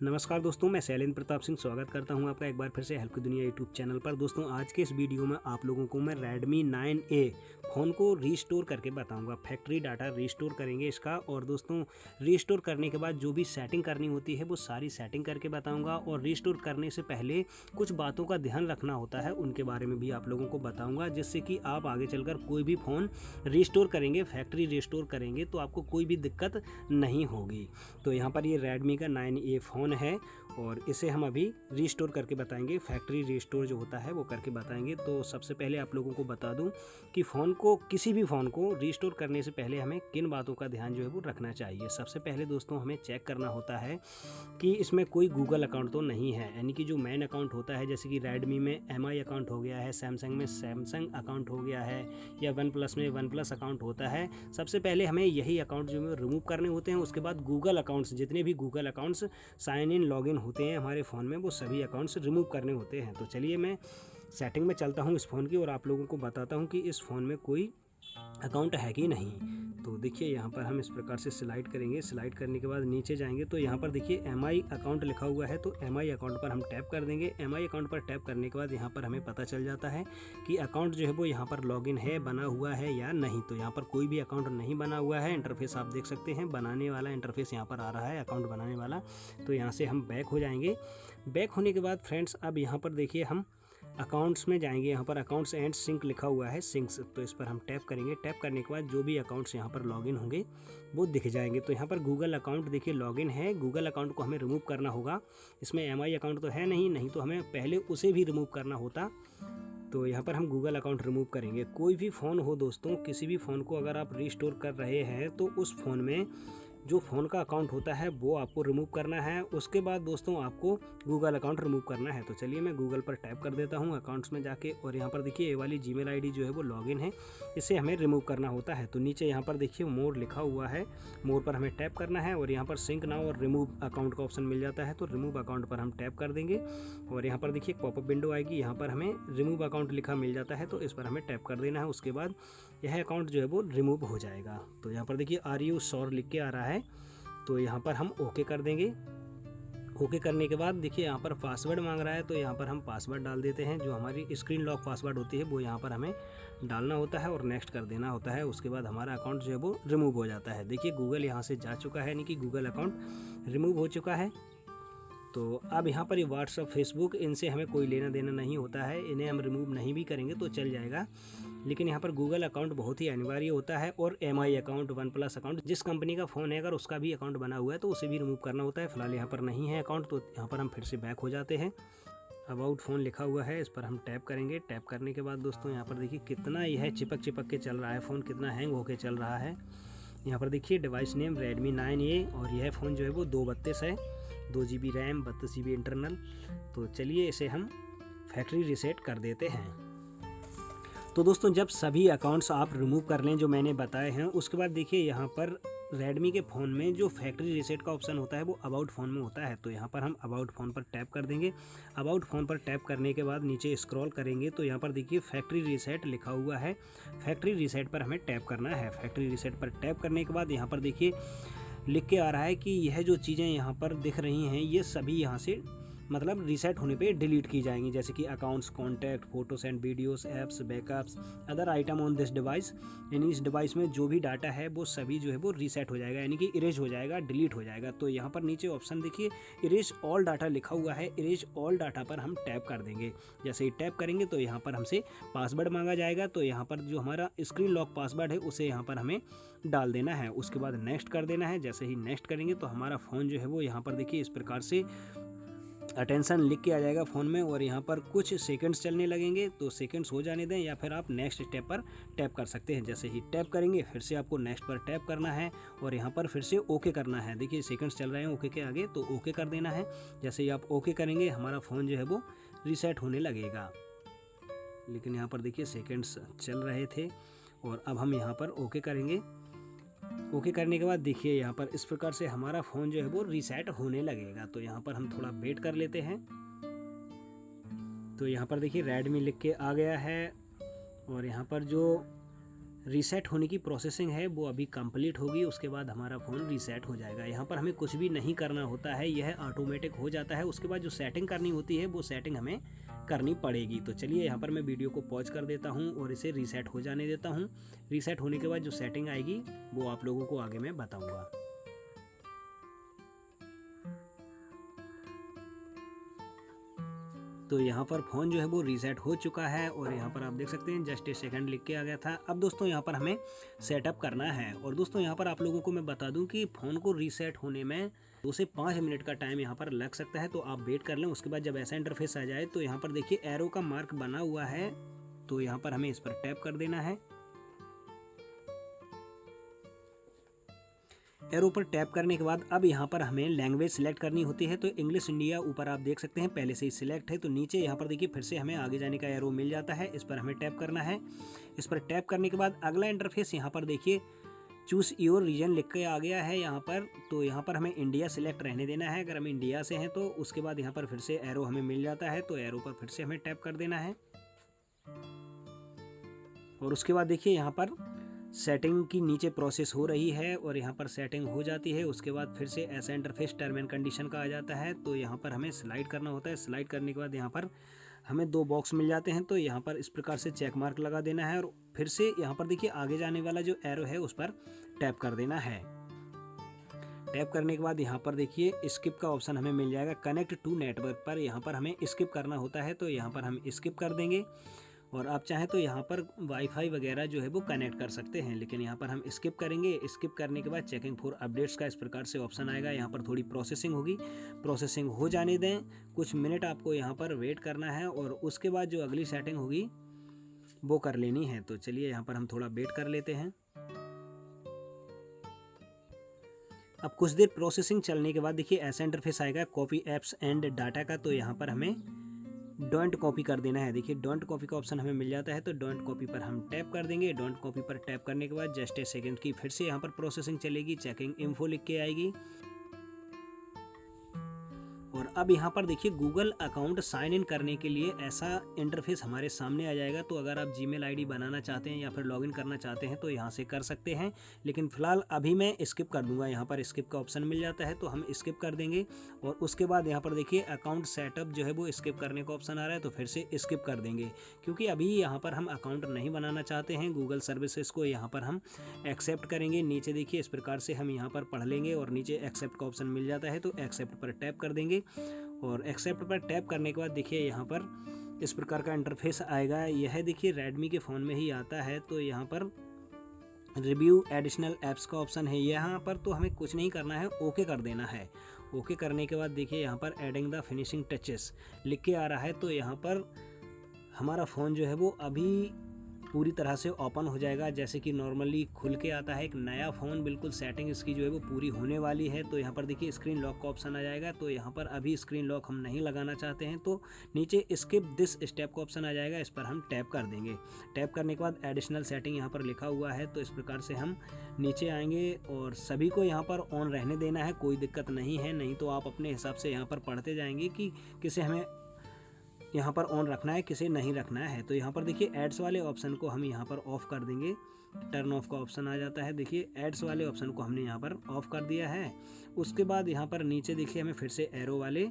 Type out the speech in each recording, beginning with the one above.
नमस्कार दोस्तों, मैं शैलेंद्र प्रताप सिंह स्वागत करता हूं आपका एक बार फिर से हेल्प की दुनिया यूट्यूब चैनल पर। दोस्तों आज के इस वीडियो में आप लोगों को मैं Redmi 9A फ़ोन को रीस्टोर करके बताऊंगा। फैक्ट्री डाटा रीस्टोर करेंगे इसका, और दोस्तों रीस्टोर करने के बाद जो भी सेटिंग करनी होती है वो सारी सेटिंग करके बताऊंगा। और रीस्टोर करने से पहले कुछ बातों का ध्यान रखना होता है, उनके बारे में भी आप लोगों को बताऊँगा, जिससे कि आप आगे चलकर कोई भी फ़ोन रीस्टोर करेंगे, फैक्ट्री रीस्टोर करेंगे तो आपको कोई भी दिक्कत नहीं होगी। तो यहाँ पर ये Redmi का 9A फ़ोन है और इसे हम अभी रीस्टोर करके बताएंगे। फैक्ट्री रीस्टोर जो होता है वो करके बताएंगे। तो सबसे पहले आप लोगों को बता दूं कि किसी भी फ़ोन को रीस्टोर करने से पहले हमें किन बातों का ध्यान जो है वो रखना चाहिए। सबसे पहले दोस्तों हमें चेक करना होता है कि इसमें कोई गूगल अकाउंट तो नहीं है, यानी कि जो मेन अकाउंट होता है, जैसे कि Redmi में MI अकाउंट हो गया है, सैमसंग में सैमसंग अकाउंट हो गया है, या OnePlus में OnePlus अकाउंट होता है। सबसे पहले हमें यही अकाउंट जो है रिमूव करने होते हैं। उसके बाद गूगल अकाउंट्स, जितने भी Google accounts sign in login होते हैं हमारे फ़ोन में, वो सभी अकाउंट्स रिमूव करने होते हैं। तो चलिए मैं सेटिंग में चलता हूँ इस फ़ोन की और आप लोगों को बताता हूँ कि इस फ़ोन में कोई अकाउंट है कि नहीं। तो देखिए यहाँ पर हम इस प्रकार से स्लाइड करेंगे। स्लाइड करने के बाद नीचे जाएंगे तो यहाँ पर देखिए MI अकाउंट लिखा हुआ है, तो MI अकाउंट पर हम टैप कर देंगे। MI अकाउंट पर टैप करने के बाद यहाँ पर हमें पता चल जाता है कि अकाउंट जो है वो यहाँ पर लॉगिन है, बना हुआ है या नहीं। तो यहाँ पर कोई भी अकाउंट नहीं बना हुआ है। इंटरफेस आप देख सकते हैं, बनाने वाला इंटरफेस यहाँ पर आ रहा है, अकाउंट बनाने वाला। तो यहाँ से हम बैक हो जाएंगे। बैक होने के बाद फ्रेंड्स अब यहाँ पर देखिए हम अकाउंट्स में जाएंगे। यहाँ पर अकाउंट्स एंड सिंक लिखा हुआ है, सिंक्स, तो इस पर हम टैप करेंगे। टैप करने के बाद जो भी अकाउंट्स यहाँ पर लॉगिन होंगे वो दिख जाएंगे। तो यहाँ पर गूगल अकाउंट देखिए लॉगिन है। गूगल अकाउंट को हमें रिमूव करना होगा। इसमें MI अकाउंट तो है नहीं तो हमें पहले उसे भी रिमूव करना होता। तो यहाँ पर हम गूगल अकाउंट रिमूव करेंगे। कोई भी फ़ोन हो दोस्तों, किसी भी फ़ोन को अगर आप रीस्टोर कर रहे हैं तो उस फ़ोन में जो फ़ोन का अकाउंट होता है वो आपको रिमूव करना है। उसके बाद दोस्तों आपको गूगल अकाउंट रिमूव करना है। तो चलिए मैं गूगल पर टैप कर देता हूँ अकाउंट्स में जाके, और यहाँ पर देखिए ये वाली जीमेल ID जो है वो लॉगिन है, इसे हमें रिमूव करना होता है। तो नीचे यहाँ पर देखिए मोर लिखा हुआ है, मोर पर हमें टैप करना है और यहाँ पर सिंक नाउ और रिमूव अकाउंट का ऑप्शन मिल जाता है। तो रिमूव अकाउंट पर हम टैप कर देंगे और यहाँ पर देखिए पॉपअप विंडो आएगी, यहाँ पर हमें रिमूव अकाउंट लिखा मिल जाता है, तो इस पर हमें टैप कर देना है। उसके बाद यह अकाउंट जो है वो रिमूव हो जाएगा। तो यहाँ पर देखिए आर यू श्योर लिख के आ रहा है, तो यहाँ पर हम ओके कर देंगे। ओके करने के बाद देखिए यहाँ पर पासवर्ड मांग रहा है, तो यहाँ पर हम पासवर्ड डाल देते हैं। जो हमारी स्क्रीन लॉक पासवर्ड होती है वो यहाँ पर हमें डालना होता है और नेक्स्ट कर देना होता है। उसके बाद हमारा अकाउंट जो है वो रिमूव हो जाता है। देखिए गूगल यहाँ से जा चुका है, यानी कि गूगल अकाउंट रिमूव हो चुका है। तो अब यहाँ पर ये व्हाट्सअप, फेसबुक, इनसे हमें कोई लेना देना नहीं होता है, इन्हें हम रिमूव नहीं भी करेंगे तो चल जाएगा। लेकिन यहाँ पर गूगल अकाउंट बहुत ही अनिवार्य होता है, और MI अकाउंट, OnePlus अकाउंट, जिस कंपनी का फ़ोन है अगर उसका भी अकाउंट बना हुआ है तो उसे भी रिमूव करना होता है। फिलहाल यहाँ पर नहीं है अकाउंट, तो यहाँ पर हम फिर से बैक हो जाते हैं। अबाउट फ़ोन लिखा हुआ है, इस पर हम टैप करेंगे। टैप करने के बाद दोस्तों यहाँ पर देखिए कितना यह चिपक के चल रहा है फ़ोन, कितना हैंग होके चल रहा है। यहाँ पर देखिए डिवाइस नेम Redmi 9A, और यह फ़ोन जो है वो 232 है, 2 GB रैम, 32 GB इंटरनल। तो चलिए इसे हम फैक्ट्री रीसेट कर देते हैं। तो दोस्तों जब सभी अकाउंट्स आप रिमूव कर लें जो मैंने बताए हैं, उसके बाद देखिए यहाँ पर Redmi के फ़ोन में जो फैक्ट्री रीसेट का ऑप्शन होता है वो अबाउट फ़ोन में होता है। तो यहाँ पर हम अबाउट फ़ोन पर टैप कर देंगे। अबाउट फ़ोन पर टैप करने के बाद नीचे स्क्रॉल करेंगे तो यहाँ पर देखिए फैक्ट्री रीसेट लिखा हुआ है। फैक्ट्री रीसेट पर हमें टैप करना है। फैक्ट्री रीसेट पर टैप करने के बाद यहाँ पर देखिए लिख के आ रहा है कि यह जो चीज़ें यहाँ पर दिख रही हैं ये सभी यहाँ से मतलब रीसेट होने पे डिलीट की जाएंगी, जैसे कि accounts, contact, photos and videos, apps, backups, other item on this device. यानी इस डिवाइस में जो भी डाटा है वो सभी जो है वो रीसेट हो जाएगा, यानी कि इरेज हो जाएगा, डिलीट हो जाएगा। तो यहाँ पर नीचे ऑप्शन देखिए इरेज ऑल डाटा लिखा हुआ है। इरेज ऑल डाटा पर हम टैप कर देंगे। जैसे ही टैप करेंगे तो यहाँ पर हमसे पासवर्ड मांगा जाएगा। तो यहाँ पर जो हमारा स्क्रीन लॉक पासवर्ड है उसे यहाँ पर हमें डाल देना है। उसके बाद नेक्स्ट कर देना है। जैसे ही नेक्स्ट करेंगे तो हमारा फ़ोन जो है वो यहाँ पर देखिए इस प्रकार से अटेंशन लिख के आ जाएगा फ़ोन में, और यहाँ पर कुछ सेकंड्स चलने लगेंगे। तो सेकंड्स हो जाने दें, या फिर आप नेक्स्ट स्टेप पर टैप कर सकते हैं। जैसे ही टैप करेंगे फिर से आपको नेक्स्ट पर टैप करना है और यहाँ पर फिर से ओके करना है। देखिए सेकंड्स चल रहे हैं ओके के आगे, तो ओके कर देना है। जैसे ही आप ओके करेंगे हमारा फ़ोन जो है वो रीसेट होने लगेगा। लेकिन यहाँ पर देखिए सेकेंड्स चल रहे थे, और अब हम यहाँ पर ओके करेंगे। ओके करने के बाद देखिए यहाँ पर इस प्रकार से हमारा फ़ोन जो है वो रीसेट होने लगेगा। तो यहाँ पर हम थोड़ा वेट कर लेते हैं। तो यहाँ पर देखिए Redmi लिख के आ गया है, और यहाँ पर जो रीसेट होने की प्रोसेसिंग है वो अभी कंप्लीट होगी, उसके बाद हमारा फ़ोन रीसेट हो जाएगा। यहाँ पर हमें कुछ भी नहीं करना होता है, यह ऑटोमेटिक हो जाता है। उसके बाद जो सेटिंग करनी होती है वो सेटिंग हमें करनी पड़ेगी। तो चलिए यहाँ पर मैं वीडियो को पॉज कर देता हूँ और इसे रीसेट हो जाने देता हूँ। रीसेट होने के बाद जो सेटिंग आएगी वो आप लोगों को आगे मैं बताऊँगा। तो यहाँ पर फ़ोन जो है वो रीसेट हो चुका है और यहाँ पर आप देख सकते हैं जस्ट ए सेकंड लिख के आ गया था। अब दोस्तों यहाँ पर हमें सेटअप करना है। और दोस्तों यहाँ पर आप लोगों को मैं बता दूं कि फ़ोन को रीसेट होने में 2 से 5 मिनट का टाइम यहाँ पर लग सकता है, तो आप वेट कर लें। उसके बाद जब ऐसा इंटरफेस आ जाए तो यहाँ पर देखिए एरो का मार्क बना हुआ है, तो यहाँ पर हमें इस पर टैप कर देना है। एरो पर टैप करने के बाद अब यहाँ पर हमें लैंग्वेज सिलेक्ट करनी होती है। तो इंग्लिश इंडिया ऊपर आप देख सकते हैं पहले से ही सिलेक्ट है। तो नीचे यहाँ पर देखिए फिर से हमें आगे जाने का एरो मिल जाता है, इस पर हमें टैप करना है। इस पर टैप करने के बाद अगला इंटरफेस यहाँ पर देखिए चूज़ योर रीजन लिख के आ गया है यहाँ पर। तो यहाँ पर हमें इंडिया सिलेक्ट रहने देना है अगर हम इंडिया से हैं तो। उसके बाद यहाँ पर फिर से एरो हमें मिल जाता है, तो एरो पर फिर से हमें टैप कर देना है। और उसके बाद देखिए यहाँ पर सेटिंग की नीचे प्रोसेस हो रही है और यहाँ पर सेटिंग हो जाती है। उसके बाद फिर से ऐसा इंटरफेस टर्म एंड कंडीशन का आ जाता है, तो यहाँ पर हमें स्लाइड करना होता है। स्लाइड करने के बाद यहाँ पर हमें 2 बॉक्स मिल जाते हैं, तो यहाँ पर इस प्रकार से चेक मार्क लगा देना है और फिर से यहाँ पर देखिए आगे जाने वाला जो एरो है उस पर टैप कर देना है। टैप करने के बाद यहाँ पर देखिए स्किप का ऑप्शन हमें मिल जाएगा। कनेक्ट टू नेटवर्क पर यहाँ पर हमें स्किप करना होता है, तो यहाँ पर हम स्किप कर देंगे। और आप चाहें तो यहाँ पर वाईफाई वगैरह जो है वो कनेक्ट कर सकते हैं, लेकिन यहाँ पर हम स्किप करेंगे। स्किप करने के बाद चेकिंग फॉर अपडेट्स का इस प्रकार से ऑप्शन आएगा। यहाँ पर थोड़ी प्रोसेसिंग होगी, प्रोसेसिंग हो जाने दें। कुछ मिनट आपको यहाँ पर वेट करना है और उसके बाद जो अगली सेटिंग होगी वो कर लेनी है। तो चलिए यहाँ पर हम थोड़ा वेट कर लेते हैं। अब कुछ देर प्रोसेसिंग चलने के बाद देखिए ऐसा इंटरफेस आएगा कॉपी एप्स एंड डाटा का। तो यहाँ पर हमें डोंट कॉपी कर देना है। देखिए डोंट कॉपी का ऑप्शन हमें मिल जाता है, तो डोंट कॉपी पर हम टैप कर देंगे। डोंट कॉपी पर टैप करने के बाद जस्ट ए सेकंड की फिर से यहाँ पर प्रोसेसिंग चलेगी, चेकिंग इन्फो लिख के आएगी। और अब यहाँ पर देखिए गूगल अकाउंट साइन इन करने के लिए ऐसा इंटरफेस हमारे सामने आ जाएगा। तो अगर आप जीमेल आईडी बनाना चाहते हैं या फिर लॉगिन करना चाहते हैं तो यहाँ से कर सकते हैं, लेकिन फिलहाल अभी मैं स्किप कर दूंगा। यहाँ पर स्किप का ऑप्शन मिल जाता है, तो हम स्किप कर देंगे। और उसके बाद यहाँ पर देखिए अकाउंट सेटअप जो है वो स्किप करने का ऑप्शन आ रहा है, तो फिर से स्किप कर देंगे, क्योंकि अभी यहाँ पर हम अकाउंट नहीं बनाना चाहते हैं। गूगल सर्विसेज को यहाँ पर हम एक्सेप्ट करेंगे। नीचे देखिए इस प्रकार से हम यहाँ पर पढ़ लेंगे और नीचे एक्सेप्ट का ऑप्शन मिल जाता है, तो एक्सेप्ट पर टैप कर देंगे। और एक्सेप्ट पर टैप करने के बाद देखिए यहाँ पर इस प्रकार का इंटरफेस आएगा। यह देखिए रेडमी के फ़ोन में ही आता है। तो यहाँ पर रिव्यू एडिशनल ऐप्स का ऑप्शन है यहाँ पर, तो हमें कुछ नहीं करना है, ओके कर देना है। ओके करने के बाद देखिए यहाँ पर एडिंग द फिनिशिंग टचेस लिख के आ रहा है। तो यहाँ पर हमारा फ़ोन जो है वो अभी पूरी तरह से ओपन हो जाएगा, जैसे कि नॉर्मली खुल के आता है एक नया फ़ोन। बिल्कुल सेटिंग इसकी जो है वो पूरी होने वाली है। तो यहाँ पर देखिए स्क्रीन लॉक का ऑप्शन आ जाएगा। तो यहाँ पर अभी स्क्रीन लॉक हम नहीं लगाना चाहते हैं, तो नीचे स्किप दिस स्टेप का ऑप्शन आ जाएगा, इस पर हम टैप कर देंगे। टैप करने के बाद एडिशनल सेटिंग यहाँ पर लिखा हुआ है, तो इस प्रकार से हम नीचे आएंगे और सभी को यहाँ पर ऑन रहने देना है, कोई दिक्कत नहीं है। नहीं तो आप अपने हिसाब से यहाँ पर पढ़ते जाएंगे कि किसे हमें यहाँ पर ऑन रखना है, किसे नहीं रखना है। तो यहाँ पर देखिए एड्स वाले ऑप्शन को हम यहाँ पर ऑफ कर देंगे। टर्न ऑफ का ऑप्शन आ जाता है। देखिए एड्स वाले ऑप्शन को हमने यहाँ पर ऑफ कर दिया है। उसके बाद यहाँ पर नीचे देखिए हमें फिर से एरो वाले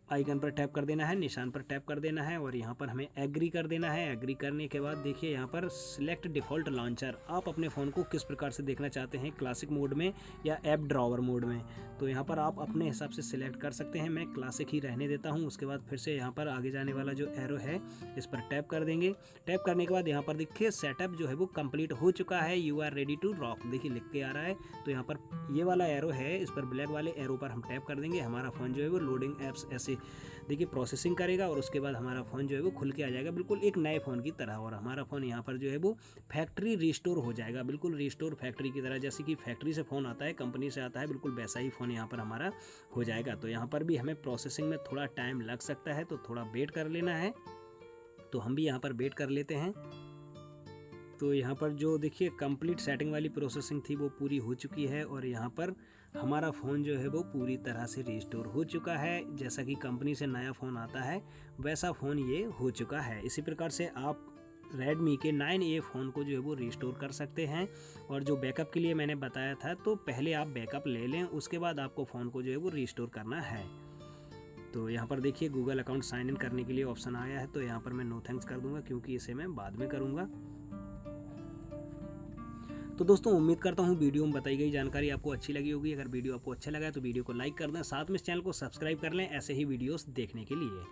आइकन पर टैप कर देना है, निशान पर टैप कर देना है और यहाँ पर हमें एग्री कर देना है। एग्री करने के बाद देखिए यहाँ पर सिलेक्ट डिफ़ॉल्ट लॉन्चर, आप अपने फ़ोन को किस प्रकार से देखना चाहते हैं, क्लासिक मोड में या ऐप ड्रॉवर मोड में। तो यहाँ पर आप अपने हिसाब से सिलेक्ट कर सकते हैं। मैं क्लासिक ही रहने देता हूँ। उसके बाद फिर से यहाँ पर आगे जाने वाला जो एरो है इस पर टैप कर देंगे। टैप करने के बाद यहाँ पर देखिए सेटअप जो है वो कंप्लीट हो चुका है, you are ready to rock देखिए लिख के आ रहा है। तो यहाँ पर ये वाला एरो है, इस पर ब्लैक वाले एरो पर हम टैप कर देंगे। हमारा फ़ोन जो है वो लोडिंग ऐप्स ऐसे देखिए प्रोसेसिंग करेगा और उसके बाद हमारा फ़ोन जो है वो खुल के आ जाएगा बिल्कुल एक नए फ़ोन की तरह। और हमारा फ़ोन यहाँ पर जो है वो फैक्ट्री रिस्टोर हो जाएगा, बिल्कुल रिस्टोर फैक्ट्री की तरह। जैसे कि फैक्ट्री से फ़ोन आता है, कंपनी से आता है, बिल्कुल वैसा ही फ़ोन यहाँ पर हमारा हो जाएगा। तो यहाँ पर भी हमें प्रोसेसिंग में थोड़ा टाइम लग सकता है, तो थोड़ा वेट कर लेना है। तो हम भी यहाँ पर वेट कर लेते हैं। तो यहाँ पर जो देखिए कंप्लीट सेटिंग वाली प्रोसेसिंग थी वो पूरी हो चुकी है और यहाँ पर हमारा फ़ोन जो है वो पूरी तरह से रिस्टोर हो चुका है। जैसा कि कंपनी से नया फ़ोन आता है वैसा फ़ोन ये हो चुका है। इसी प्रकार से आप रेडमी के 9A फ़ोन को जो है वो रिस्टोर कर सकते हैं। और जो बैकअप के लिए मैंने बताया था, तो पहले आप बैकअप ले लें, उसके बाद आपको फ़ोन को जो है वो रिस्टोर करना है। तो यहाँ पर देखिए गूगल अकाउंट साइन इन करने के लिए ऑप्शन आया है, तो यहाँ पर मैं नो थैंक्स कर दूंगा क्योंकि इसे मैं बाद में करूँगा। तो दोस्तों उम्मीद करता हूँ वीडियो में बताई गई जानकारी आपको अच्छी लगी होगी। अगर वीडियो आपको अच्छा लगा है तो वीडियो को लाइक कर दें, साथ में इस चैनल को सब्सक्राइब कर लें ऐसे ही वीडियोस देखने के लिए।